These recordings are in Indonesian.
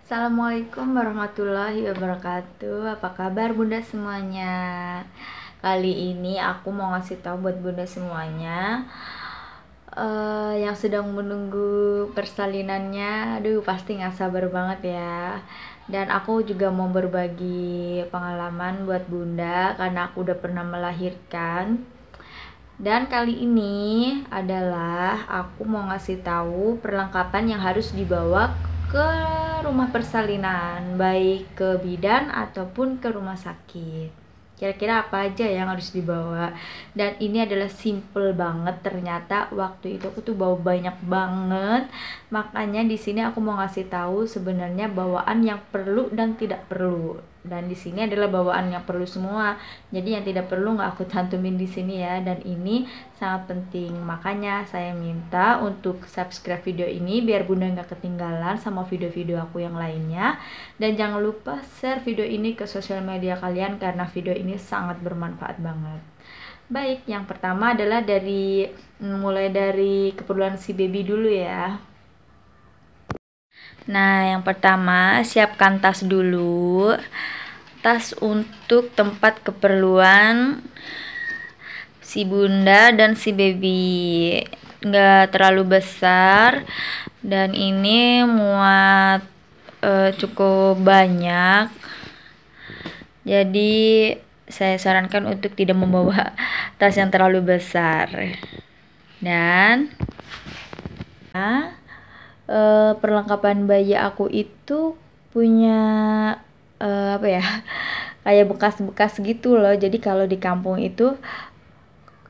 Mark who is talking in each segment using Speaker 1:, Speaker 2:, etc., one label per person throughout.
Speaker 1: Assalamualaikum warahmatullahi wabarakatuh. Apa kabar bunda semuanya? Kali ini aku mau ngasih tahu buat bunda semuanya yang sedang menunggu persalinannya. Aduh, pasti nggak sabar banget ya. Dan aku juga mau berbagi pengalaman buat bunda karena aku udah pernah melahirkan. Dan kali ini adalah aku mau ngasih tahu perlengkapan yang harus dibawa ke rumah persalinan, baik ke bidan ataupun ke rumah sakit. Kira-kira apa aja yang harus dibawa? Dan ini adalah simple banget, ternyata waktu itu aku tuh bawa banyak banget. Makanya di sini aku mau ngasih tahu sebenarnya bawaan yang perlu dan tidak perlu. Dan di sini adalah bawaan yang perlu semua. Jadi yang tidak perlu nggak aku cantumin di sini ya. Dan ini sangat penting. Makanya saya minta untuk subscribe video ini biar bunda nggak ketinggalan sama video-video aku yang lainnya. Dan jangan lupa share video ini ke sosial media kalian karena video ini sangat bermanfaat banget. Baik, yang pertama adalah mulai dari keperluan si baby dulu ya. Nah, yang pertama siapkan tas dulu. Tas untuk tempat keperluan si bunda dan si baby, nggak terlalu besar dan ini muat cukup banyak, jadi saya sarankan untuk tidak membawa tas yang terlalu besar. Dan perlengkapan bayi aku itu punya apa ya, kayak bekas-bekas gitu loh. Jadi kalau di kampung itu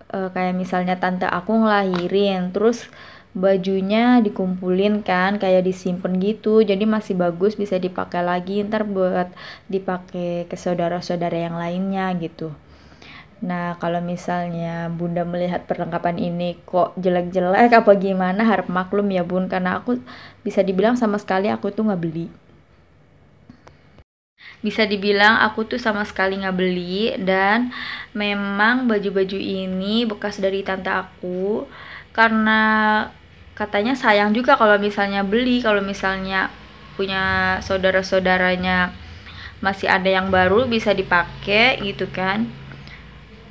Speaker 1: kayak misalnya tante aku ngelahirin, terus bajunya dikumpulin kan, kayak disimpan gitu, jadi masih bagus, bisa dipakai lagi ntar buat dipakai ke saudara-saudara yang lainnya gitu. Nah, kalau misalnya bunda melihat perlengkapan ini kok jelek-jelek apa gimana, harap maklum ya bun, karena aku bisa dibilang sama sekali aku tuh nggak beli. Bisa dibilang aku tuh sama sekali nggak beli, dan memang baju-baju ini bekas dari tante aku karena katanya sayang juga kalau misalnya beli, kalau misalnya punya saudara-saudaranya masih ada yang baru bisa dipakai gitu kan.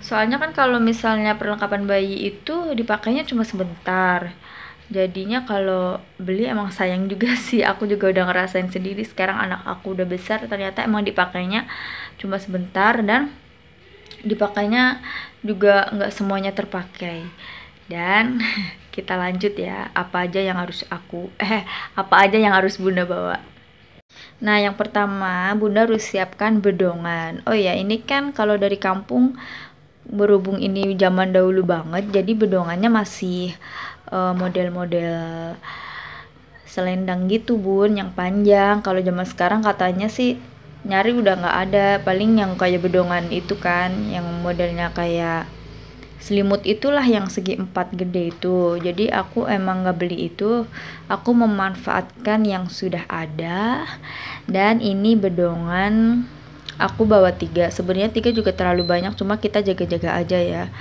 Speaker 1: Soalnya kan kalau misalnya perlengkapan bayi itu dipakainya cuma sebentar. Jadinya kalau beli emang sayang juga sih. Aku juga udah ngerasain sendiri, sekarang anak aku udah besar, ternyata emang dipakainya cuma sebentar dan dipakainya juga nggak semuanya terpakai. Dan kita lanjut ya, apa aja yang harus bunda bawa. Nah, yang pertama bunda harus siapkan bedongan. Oh ya, ini kan kalau dari kampung, berhubung ini zaman dahulu banget, jadi bedongannya masih model-model selendang gitu bun, yang panjang. Kalau zaman sekarang katanya sih nyari udah nggak ada, paling yang kayak bedongan itu kan, yang modelnya kayak selimut itulah, yang segi 4 gede itu. Jadi aku emang nggak beli itu, aku memanfaatkan yang sudah ada. Dan ini bedongan aku bawa 3, sebenarnya 3 juga terlalu banyak, cuma kita jaga-jaga aja ya.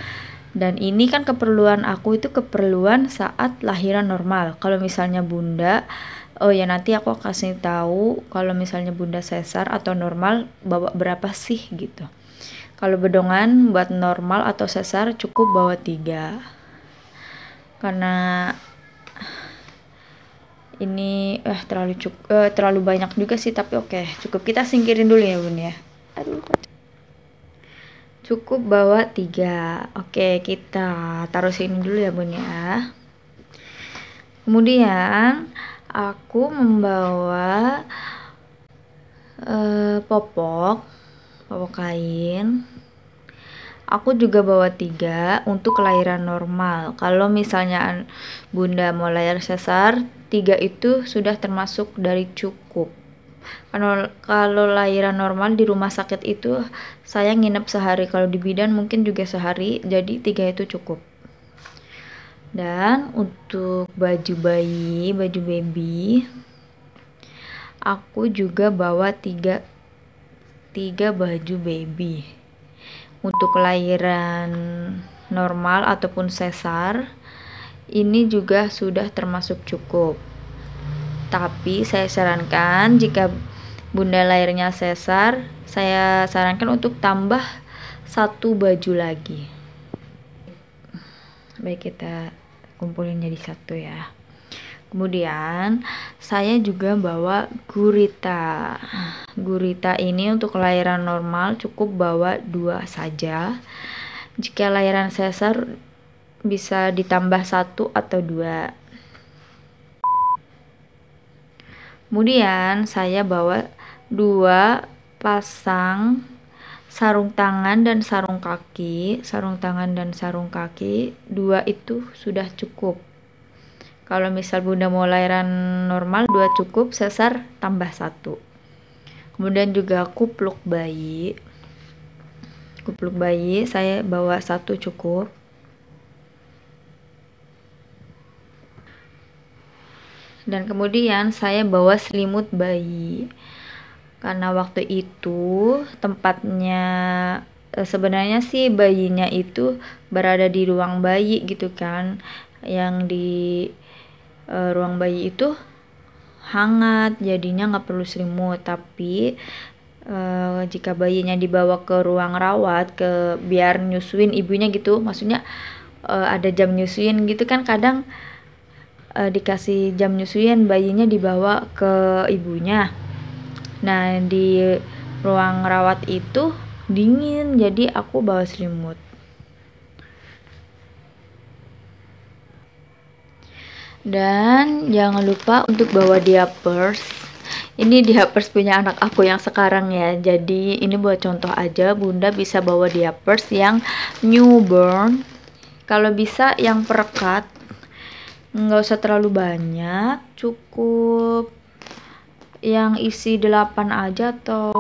Speaker 1: Dan ini kan keperluan aku itu keperluan saat lahiran normal. Kalau misalnya bunda, oh ya nanti aku kasih tahu kalau misalnya bunda sesar atau normal bawa berapa sih gitu. Kalau bedongan buat normal atau sesar cukup bawa 3. Karena ini terlalu banyak juga sih, tapi oke, cukup, kita singkirin dulu ya bun ya. Aduh, cukup bawa 3. Oke, kita taruh sini dulu ya bun ya. Kemudian aku membawa popok kain. Aku juga bawa 3 untuk kelahiran normal. Kalau misalnya bunda mau lahir sesar, 3 itu sudah termasuk dari cukup. Kalau lahiran normal di rumah sakit itu saya nginep sehari, kalau di bidan mungkin juga sehari, jadi 3 itu cukup. Dan untuk baju bayi, baju baby, aku juga bawa 3 baju baby untuk kelahiran normal ataupun sesar. Ini juga sudah termasuk cukup. Tapi saya sarankan jika bunda lahirnya sesar, saya sarankan untuk tambah 1 baju lagi. Baik, kita kumpulin jadi 1 ya. Kemudian saya juga bawa gurita. Gurita ini untuk lahiran normal cukup bawa 2 saja. Jika lahiran sesar bisa ditambah 1 atau 2. Kemudian saya bawa 2 pasang sarung tangan dan sarung kaki. Sarung tangan dan sarung kaki 2 itu sudah cukup. Kalau misal bunda mau lahiran normal 2 cukup, sesar tambah 1. Kemudian juga kupluk bayi. Kupluk bayi saya bawa 1 cukup. Dan kemudian saya bawa selimut bayi. Karena waktu itu tempatnya sebenarnya sih bayinya itu berada di ruang bayi gitu kan. Yang di ruang bayi itu hangat, jadinya nggak perlu selimut. Tapi jika bayinya dibawa ke ruang rawat biar nyusuin ibunya gitu, maksudnya ada jam nyusuin gitu kan, kadang dikasih jam nyusuin, bayinya dibawa ke ibunya. Nah, di ruang rawat itu dingin, jadi aku bawa selimut. Dan jangan lupa untuk bawa diapers. Ini diapers punya anak aku yang sekarang ya. Jadi ini buat contoh aja, bunda bisa bawa diapers yang newborn. Kalau bisa yang perekat, nggak usah terlalu banyak, cukup yang isi 8 aja atau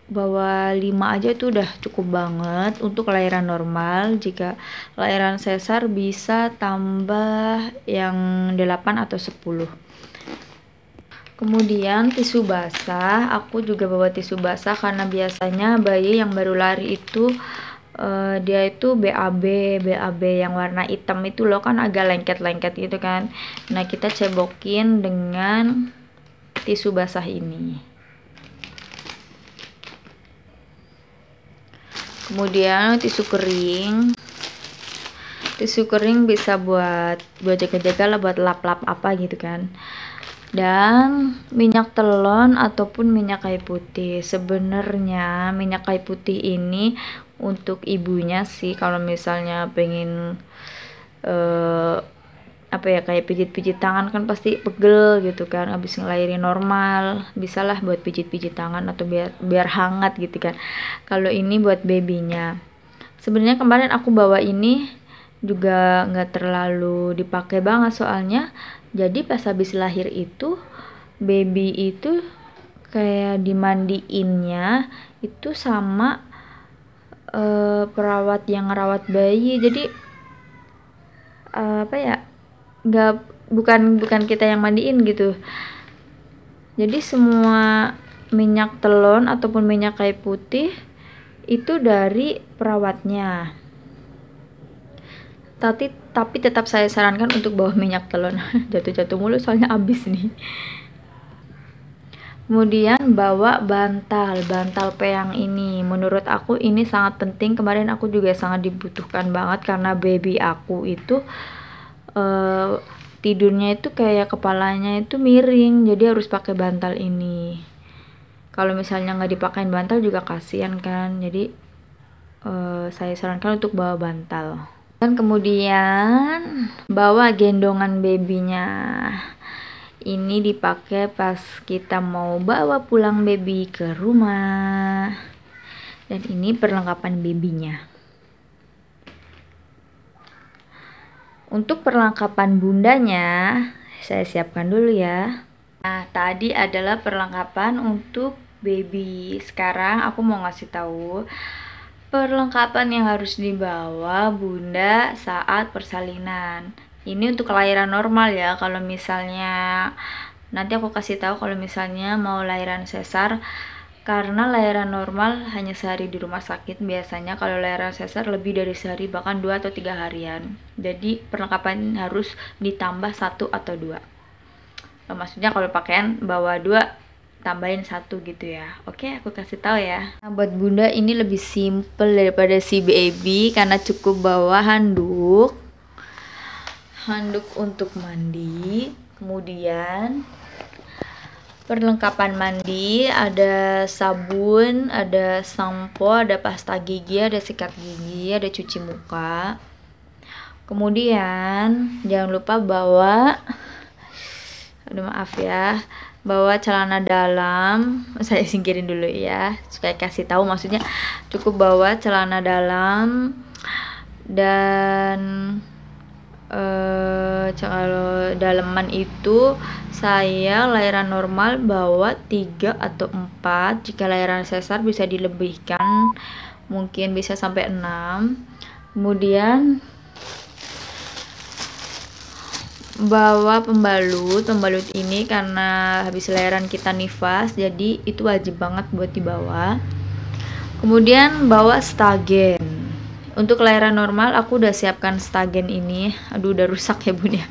Speaker 1: bawa 5 aja itu udah cukup banget untuk lahiran normal. Jika lahiran sesar bisa tambah yang 8 atau 10. Kemudian tisu basah, aku juga bawa tisu basah karena biasanya bayi yang baru lahir itu dia itu BAB yang warna hitam itu loh, kan agak lengket-lengket gitu kan. Nah, kita cebokin dengan tisu basah ini. Kemudian tisu kering bisa buat jaga-jaga lah, buat lap-lap apa gitu kan. Dan minyak telon ataupun minyak kayu putih. Sebenarnya minyak kayu putih ini untuk ibunya sih, kalau misalnya pengen kayak pijit-pijit tangan kan pasti pegel gitu kan abis ngelahirin normal, bisalah buat pijit-pijit tangan atau biar hangat gitu kan. Kalau ini buat babynya. Sebenarnya kemarin aku bawa ini juga nggak terlalu dipakai banget, soalnya jadi pas habis lahir itu baby itu kayak dimandiinnya itu sama perawat yang ngerawat bayi. Jadi bukan kita yang mandiin gitu. Jadi semua minyak telon ataupun minyak kayu putih itu dari perawatnya. Tapi tetap saya sarankan untuk bawa minyak telon. Jatuh-jatuh mulu soalnya habis nih. Kemudian bawa bantal peyang ini. Menurut aku ini sangat penting. Kemarin aku juga sangat dibutuhkan banget karena baby aku itu tidurnya itu kayak kepalanya itu miring, jadi harus pakai bantal ini. Kalau misalnya nggak dipakein bantal juga kasihan kan, jadi saya sarankan untuk bawa bantal. Dan kemudian bawa gendongan babynya. Ini dipakai pas kita mau bawa pulang baby ke rumah. Dan ini perlengkapan babynya. Untuk perlengkapan bundanya, saya siapkan dulu ya. Nah, tadi adalah perlengkapan untuk baby. Sekarang aku mau ngasih tahu perlengkapan yang harus dibawa bunda saat persalinan. Ini untuk kelahiran normal ya. Kalau misalnya nanti aku kasih tahu kalau misalnya mau lahiran sesar. Karena lahiran normal hanya sehari di rumah sakit, biasanya kalau lahiran sesar lebih dari sehari, bahkan 2 atau 3 harian. Jadi perlengkapan harus ditambah 1 atau 2. Maksudnya kalau pakaian bawa 2 tambahin 1 gitu ya. Oke, aku kasih tahu ya. Nah, buat bunda ini lebih simple daripada si baby karena cukup bawa handuk untuk mandi, kemudian perlengkapan mandi, ada sabun, ada sampo, ada pasta gigi, ada sikat gigi, ada cuci muka. Kemudian jangan lupa bawa, aduh maaf ya, bawa celana dalam. Saya singkirin dulu ya, supaya kasih tahu, maksudnya cukup bawa celana dalam. Dan kalau daleman itu saya lahiran normal bawa 3 atau 4. Jika lahiran sesar bisa dilebihkan, mungkin bisa sampai 6. Kemudian bawa pembalut ini karena habis lahiran kita nifas, jadi itu wajib banget buat dibawa. Kemudian bawa stagen. Untuk lahiran normal aku udah siapkan stagen ini. Aduh, udah rusak ya bun ya.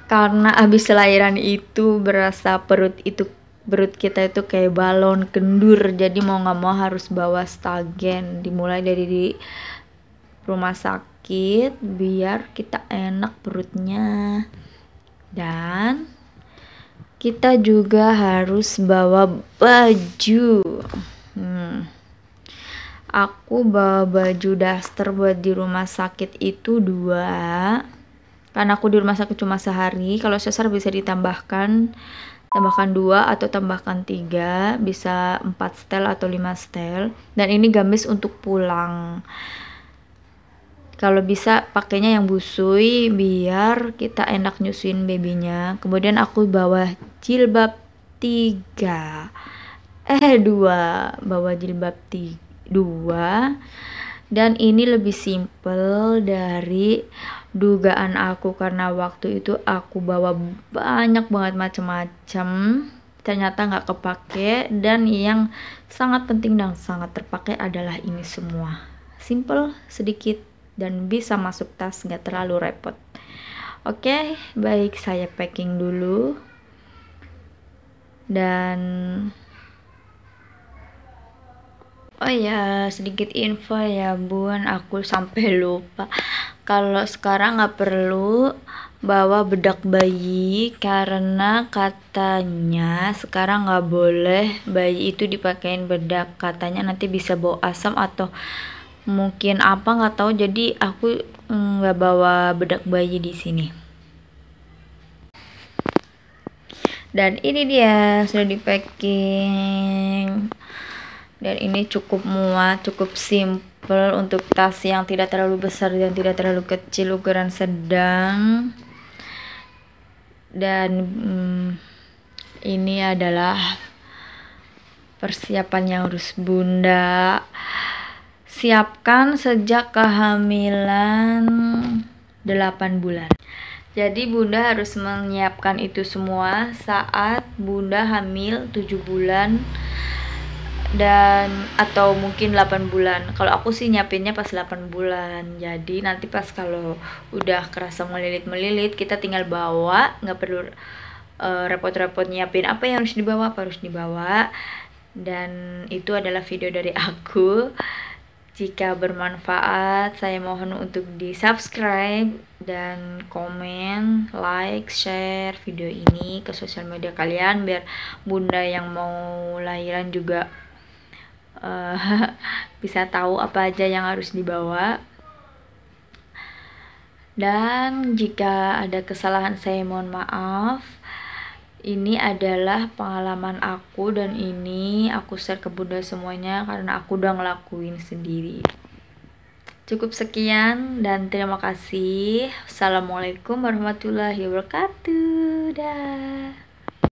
Speaker 1: Karena habis lahiran itu berasa perut kita itu kayak balon kendur, jadi mau nggak mau harus bawa stagen. Dimulai dari di rumah sakit biar kita enak perutnya. Dan kita juga harus bawa baju. Aku bawa baju daster buat di rumah sakit itu 2. Karena aku di rumah sakit cuma sehari. Kalau sesar bisa tambahkan 2 atau tambahkan 3, bisa 4 setel atau 5 setel. Dan ini gamis untuk pulang. Kalau bisa pakainya yang busui biar kita enak nyusuin babynya. Kemudian aku bawa jilbab 3. 2, bawa jilbab 2. Dan ini lebih simple dari dugaan aku, karena waktu itu aku bawa banyak banget macam-macam, ternyata nggak kepake. Dan yang sangat penting dan sangat terpakai adalah ini semua. Simple, sedikit, dan bisa masuk tas, nggak terlalu repot. Oke, baik, saya packing dulu. Dan oh ya, sedikit info ya bun, aku sampai lupa. Kalau sekarang nggak perlu bawa bedak bayi karena katanya sekarang nggak boleh bayi itu dipakein bedak. Katanya nanti bisa bau asam atau mungkin apa, nggak tahu. Jadi aku nggak bawa bedak bayi di sini. Dan ini dia sudah di packing. Dan ini cukup muat, cukup simple untuk tas yang tidak terlalu besar dan tidak terlalu kecil, ukuran sedang. Dan ini adalah persiapan yang harus bunda siapkan sejak kehamilan 8 bulan. Jadi bunda harus menyiapkan itu semua saat bunda hamil 7 bulan dan atau mungkin 8 bulan. Kalau aku sih nyiapinnya pas 8 bulan. Jadi nanti pas kalau udah kerasa melilit-melilit, kita tinggal bawa, nggak perlu repot-repot nyiapin apa yang harus dibawa, Dan itu adalah video dari aku. Jika bermanfaat, saya mohon untuk di subscribe dan komen, like, share video ini ke sosial media kalian biar bunda yang mau lahiran juga bisa tahu apa aja yang harus dibawa. Dan jika ada kesalahan saya mohon maaf. Ini adalah pengalaman aku dan ini aku share ke bunda semuanya karena aku udah ngelakuin sendiri. Cukup sekian dan terima kasih. Assalamualaikum warahmatullahi wabarakatuh. Dah.